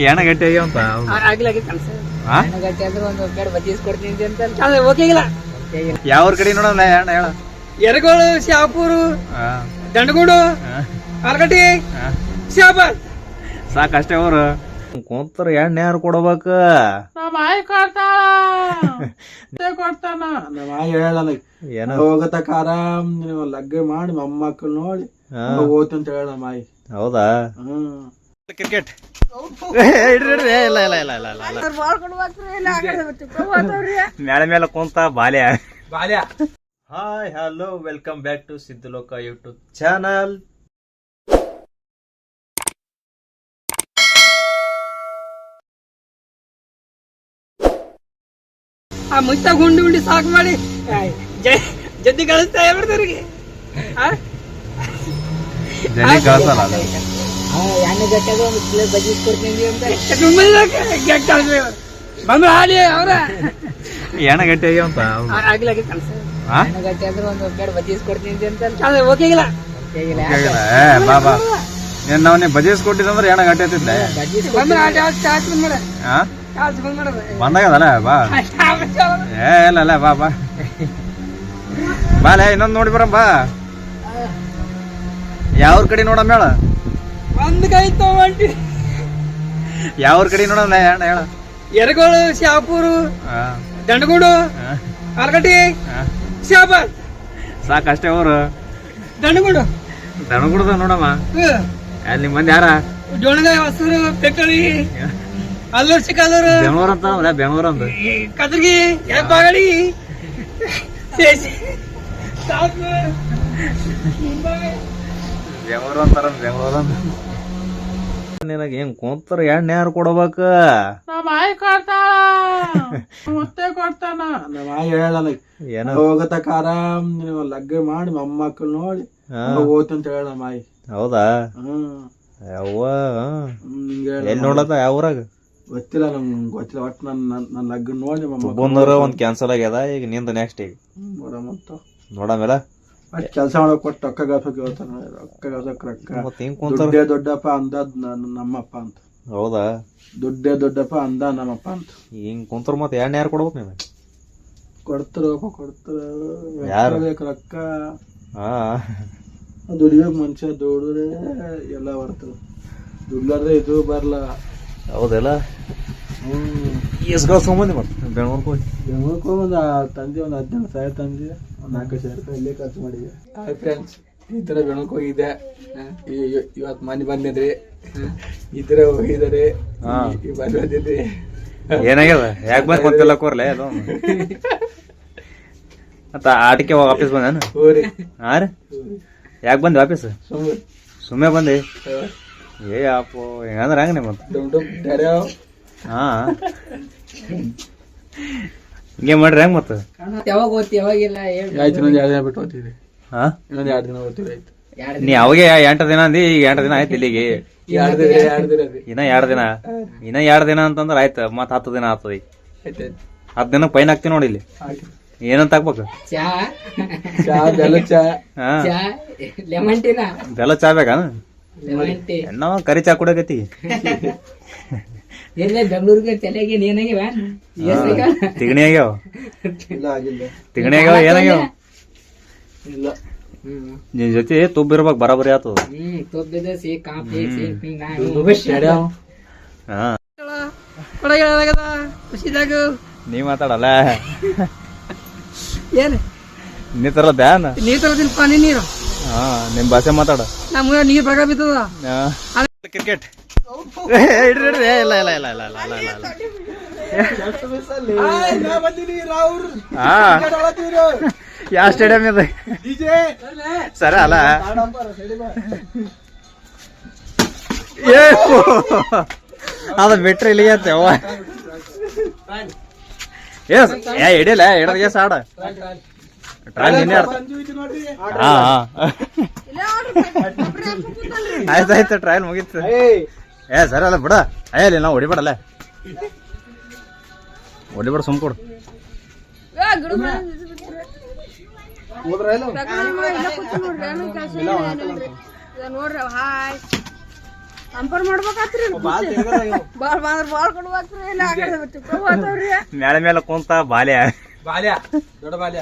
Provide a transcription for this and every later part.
ಎಣ್ಣಗಟ್ಟಿ ಅಂತ ಆಗ್ಲಾಗಿ ಕೆಲಸ ಗಟ್ಟಿ ಅಂದ್ರೆ ಒಂದು ಕಡೆ ಬದಿಸ್ಕೊಡ್ತೀನಿ ಅಂತ ಓಕೆಗಿಲ್ಲ. ಯಾವ ಕಡೆ ನೋಡಲ್ಲ ಎಣ್ಣ ಹೇಳ. ಎರಗೋಳು, ಶಾಪೂರು, ದಂಡಗೂಡು, ಆಲ್ಗಟ್ಟಿ, ಶಾಬಾದ್ ಸಾಕಷ್ಟೇ ಅವ್ರು ಕುಂತರ ಎಣ್ಣೆ ಯಾರು ಕೊಡ್ಬೇಕ? ನಮ್ಮ ಆಯಿ ಕೊಡ್ತಾನ. ನಮ್ಮ ಆಯಿ ಹೇಳಲ್ಲ ಏನೋ ಹೋಗತಕ್ಕ ಆರಾಮ್ ನೀವು ಲಗ್ಗ ಮಾಡಿ ಮೊಮ್ಮಕ್ಕಳು ನೋಡಿ ಓದ್ತು ಅಂತ ಹೇಳ ನಮ್ಮ ಆಯಿ. ಹೌದಾ? ಕ್ರಿಕೆಟ್ ಇಲ್ಲ ಇಲ್ಲ ಇಲ್ಲ ಇಲ್ಲ ಮೇಲೆ ಮೇಲೆ ಕುಂತ ಬಾಲ್ಯ. Hi hello welcome back to Siddhaloka YouTube channel. ಆ ಮುಚ್ಚ ಗುಂಡಿ ಗುಂಡಿ ಸಾಕು ಮಾಡಿ ಜದ್ದಿ ಕಳಿಸ್ತಾ ಇವ್ರಿಗೆ ಜನ ಕಳ್ಸಲ್ಲ ಎಣ್ಣೆ ಗಟ್ಟಾಗ ಒಂದು ಪ್ಲೇಟ್ ಬಜಿಸ್ಕೊಡ್ತೀನಿ ಅಂತ ಬಂದು ಹಾಡಿ ಅವ್ರ ಎಣ್ಣಗಟ್ಟಿ ಅಂತ ಆಗ್ಲಾಗಿ ಕೆಲಸ ಎಣ್ಣೆಗಟ್ಟಿ ಅಂದ್ರೆ ಒಂದು ಕಡೆ ಬಜಿಸ್ಕೊಡ್ತೀನಿ ಅಂತ ಓಕೆಗಿಲ್ಲ. ಬಾಬಾ ನಾವ್ ಬಜಿಸ್ಕೊಟ್ಟಿದ್ರೆ ಎಣ್ಣಗಟ್ಟಿ ಅಂತಿದ್ದೆ. ಬಂದಾಗದಲ್ಲ ಬಾ. ಇಲ್ಲ ಇಲ್ಲ ಬಾ ಬಾ ಬಾಲೆ ಇನ್ನೊಂದ್ ನೋಡಿ ಬರ ಬಾ. ಯಾವ್ರ ಕಡೆ ನೋಡಮ್ಮ ಹೇಳ. ಒಂದ್ ಕೈ ತಗೊಂಡಿ ಯಾವ್ರ ಕಡೆ ನೋಡಲ್ಲ ಹೇಳ ಹೇಳ. ಎರಗೋಳು, ಶಾಪೂರು, ದಂಡಗೂಡು, ಆಲ್ಗಟ್ಟಿ, ಶಾಬಾದ್ ಸಾಕಷ್ಟೇ ಅವ್ರು. ದಂಡಗೂಡು ದನಗುಡ್ದ ನೋಡಮ್ಮ ಅಲ್ಲಿ ನಿಮ್ಮ ಮಂದಿ ಯಾರ? ಜೋಳಗಾಯಿ, ಹೊಸೂರು, ಬೆಕ್ಕಳಿ, ಅಲ್ಲೂರು, ಚಿಕ್ಕಲ್ಲೂರು, ಬೆಂಗಳೂರು ಅಂತ ಬೆಂಗಳೂರು ಅಂತ ಕದ್ರಗಿ, ಹೆಬ್ಬಾಗಳಿ, ಬೆಂಗಳೂರು ಅಂತಾರ ಬೆಂಗಳೂರು ಅಂತ. ನಿನಗೆ ಹೆಂಗ್ ಕುಂತರ ಎಣ್ಣೆ ಯಾರು ಕೊಡ್ಬೇಕ? ನಮ್ಮ ಆಯಿ ಕೊಡ್ತಾನ. ನಮ್ಮ ಆಯಿ ಹೇಳಲ್ಲ ಏನೋ ಹೋಗತಕ್ಕ ಆರಾಮ್ ನೀವು ಲಗ್ಗ ಮಾಡಿ ಮೊಮ್ಮಕ್ಕಳು ನೋಡಿ ಓದ್ತು ಅಂತ ಹೇಳ ನಮ್ಮ ಆಯಿ. ಹೌದಾ? ಯವ್ವ ಎಲ್ಲಿ ನೋಡತ್ತ ಯಾವ ಊರಾಗ ಗೊತ್ತಿಲ್ಲ ನಮ್ಗೆ ಗೊತ್ತಿಲ್ಲ. ಒಟ್ಟು ನನ್ನ ಲಗ್ನ ನೋಡಿ ಬಂದರ ಒಂದ್ ಕ್ಯಾನ್ಸಲ್ ಆಗ್ಯದ. ಈಗ ನಿಂದ ನೆಕ್ಸ್ಟ್ ಈಗ ನೋಡಮೇಲ ಕೆಲಸ ಮಾಡಕ್ ಕೊಟ್ಟು ರೊಕ್ಕ ಗಾಸಕ್ ಹೇಳ್ತಾನ. ರೊಕ್ಕ ಗಾಸಕ್ ರೊಕ್ಕ ದುಡ್ಡೇ ದೊಡ್ಡಪ್ಪ ಅಂದ ನಮ್ಮಪ್ಪ ಅಂತ. ಹೌದಾ? ದುಡ್ಡೇ ದೊಡ್ಡಪ್ಪ ಅಂದ ನಮ್ಮಪ್ಪ ಅಂತ. ಹಿಂಗ್ ಕುಂತರ ಮತ್ತೆ ಎಣ್ಣೆ ಯಾರು ಕೊಡ್ಬೇಕು ನೀನು? ಕೊಡ್ತಾರ ಯಾರು ಬೇಕು ರೊಕ್ಕ. ಹಾ ದುಡಿಬೇಕು ಮನುಷ್ಯ, ದುಡಿದ್ರೆ ಎಲ್ಲ ಬರ್ತದ. ದುಡ್ಲಾರ್ದೆ ಇದು ಬರ್ಲ. ಹೌದಲ್ಲ? ಎಸ್ಗಳ ತೊಗೊಂಬಂದಿ ಮತ್ತೆ ಬೆಂಗಳೂರಿಗೆ ಹೋಗಿ. ಬೆಂಗಳೂರಿಗೆ ಹೋಗಿ ತಂದೆ ಒಂದು 17,000 ತಂದೆ, ಒಂದು 4,000 ರೂಪಾಯಿ ಇಲ್ಲೇ ಖರ್ಚು ಮಾಡಿದೆ. ಹಾಯ್ ಫ್ರೆಂಡ್ಸ್, ಈ ಥರ ಬೆಂಗಳೂರಿಗೆ ಹೋಗಿದ್ದೆ. ಇವತ್ತು ಮನೆ ಬಂದಿದ್ರಿ, ಈ ಥರ ಹೋಗಿದ್ದಾರೆ ಬಂದಿದ್ರಿ. ಏನಾಗ್ಯದ? ಯಾಕೆ ಬಂದ್ ಗೊತ್ತಿಲ್ಲ ಕೋರ್ಲೆ ಅದು ಮತ್ತ ಆಟಕ್ಕೆ ಹೋಗಿ ಆಫೀಸ್ ಬಂದ ಹೋರಿ. ಹಾ ರೀ, ಯಾಕೆ ಬಂದಿ ಆಫೀಸ್? ಸುಮ್ಮನೆ ಬಂದಿ? ಏ ಅಪ್ಪೋ ಹೆಂಗಂದ್ರ ಹಂಗ ನಿಮ್ಮ ಹಾ ಹಿಂಗೆ ಮಾಡ್ರಿ ಹೆಂಗ್ ಮತ್ತ? ಯಾವಾಗ ಓದ್ತಿ ಯಾವಾಗಿಲ್ಲ ಆಯ್ತು. ಇನ್ನೊಂದು 2 ದಿನ ಬಿಟ್ಟು ಓದ್ತೀವಿ. ಹಾ ಇನ್ನೊಂದು 2 ದಿನ ಓದ್ತೀವಿ. ಆಯ್ತು. ನೀ ಅವಾಗೆ 8 ದಿನ ಅಂದಿ, ಈಗ 8 ದಿನ ಆಯ್ತು ಇಲ್ಲಿಗೆ. 2 ದಿನ ಇನ್ನ 2 ದಿನ ಇನ್ನ 2 ದಿನ ಅಂತಂದ್ರ ಆಯ್ತು. ಮತ್ 10 ದಿನ ಆಗ್ತದ. ಈಗ 10 ದಿನ ಪೈನ್ ಹಾಕ್ತಿವಿ ನೋಡಿ. ಇಲ್ಲಿ ಏನಂತ ಹಾಕ್ಬೇಕು? ಚಾ, ಬೆಲ್ಲ ಚಾ. ಚಾ, ಲೆಮನ್ ಟೀನಾ? ಬೆಲ್ಲ ಚಾ ಬೇಕಾ? Lemon tea. ನಾವು ಕರಿ ಚಾ ಕುಡಿಯಕತ್ತಿ. ಎಲ್ಲ ಬೆಂಗಳೂರಿಗೆ ತಲೆಗೆ ಏನಾಗ್ಯಾವ? ತಿಗಣಿ ಆಗ್ಯಾವ? ಇಲ್ಲ ಆಗಿಲ್ಲ. ತಿಗಣಿ ಆಗ್ಯಾವ? ಏನಾಗ್ಯಾವ? ಇಲ್ಲ. ನಿನ್ ಜೊತೆ ತುಬ್ಬ ಇರ್ಬೇಕು, ಬರಾಬರಿ ಆತದ. ತುಬ್ಬಿದ ಸಿ ಕಾಫಿ ಹಾ ಖುಷಿದಾಗ ನೀ ಮಾತಾಡಲ್ಲ. ಏನ್ ನೀ ತರ ಬ್ಯಾನ್ ನೀರ್ ತರದಿಲ್ಲ, ಪಾನಿ ನೀರು. ಹಾ ನಿಮ್ ಭಾಷೆ ಮಾತಾಡ. ನಮ್ಗ ನೀರ್ ಬಗ ಬಿತ್ತದ. ಕ್ರಿಕೆಟ್ ಇಲ್ಲ ಇಲ್ಲ ಇಲ್ಲ ಇಲ್ಲ ಇಲ್ಲ ಇಲ್ಲ ಇಲ್ಲ. ಹಾ ಯಾವ ಸ್ಟೇಡಿಯಂ ಇದೆ ಸರ ಅಲ್ಲ? ಅದ ಬಿಟ್ರೆ ಇಲ್ಲಿಗೆ ಅಂತೇವ. ಹಿಡಿಯಲ್ಲ ಹಿಡಿದ ಸಾಡ ಟ್ರಾಯಲ್ ನಿನ್ನೆ ಹಾ ಆಯ್ತಾಯ್ತು, ಟ್ರಯಲ್ ಮುಗೀತು. ಸರಿ ಅಲ್ಲ ಬಿಡ. ಅಯ್ಯಲ್ಲ ನಾವು ಹೊಡಿಬೇಡಲ್ಲ, ಹೊಡಿಬೇಡ, ಸುಮ್ ಕೊಡು. ಅಂಪರ್ ಮಾಡ್ಬೇಕಾತ್ರಿ ಬಾಳ್ ಕೊಡ್ಬೇಕ್ರಿ ಇಲ್ಲ ಹೋಗ್ತಾವ್ರಿ ಮೇಳ ಮೇಲೆ ಕುಂತ ಬಾಲ್ಯ ಬಾಲ್ಯ ದೊಡ್ಡ ಬಾಲ್ಯ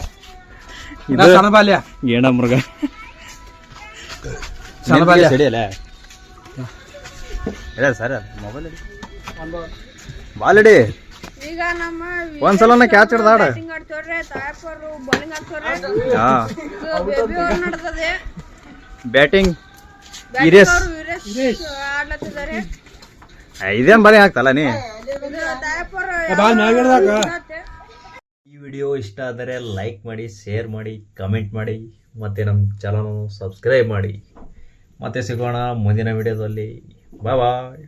ಇದು ಸಣ್ಣ ಬಾಲ್ಯ ಗೇಣ ಮೃಗ ಸಣ್ಣ ಬಾಲ್ಯ ಸಡಿಯಲ್ಲ ಇಲ್ಲ ಸರ್ ಮೊಬೈಲ್ ಬಾಲಡಿ ಈಗ ನಮ್ಮ ಒಂದ್ಸಲ ಕ್ಯಾಚ್ ಹಿಡ್ದಾಡ ಬ್ಯಾಟಿಂಗ್ ಆಡ್ತವ್ರಿ ತಾಯಪ್ಪರು ಬೌಲಿಂಗ್ ಆಡ್ತವ್ರಿ ಹಾ ಬೇಬಿ ಅವ್ರು ನಡ್ದದೆ ಬ್ಯಾಟಿಂಗ್ ವೀರೇಶ್ ಆಡ್ಲತ್ತಿದ್ದಾರೆ ಇದೇನ್ ಬರೀ ಆಗ್ತಲ್ಲ ನೀ ಈ ವಿಡಿಯೋ ಇಷ್ಟ ಆದರೆ ಲೈಕ್ ಮಾಡಿ, ಶೇರ್ ಮಾಡಿ, ಕಮೆಂಟ್ ಮಾಡಿ, ಮತ್ತು ನಮ್ಮ ಚಾನಲ್ ಸಬ್ಸ್ಕ್ರೈಬ್ ಮಾಡಿ. ಮತ್ತೆ ಸಿಗೋಣ ಮುಂದಿನ ವಿಡಿಯೋದಲ್ಲಿ. ಬಾಯ್ ಬಾಯ್.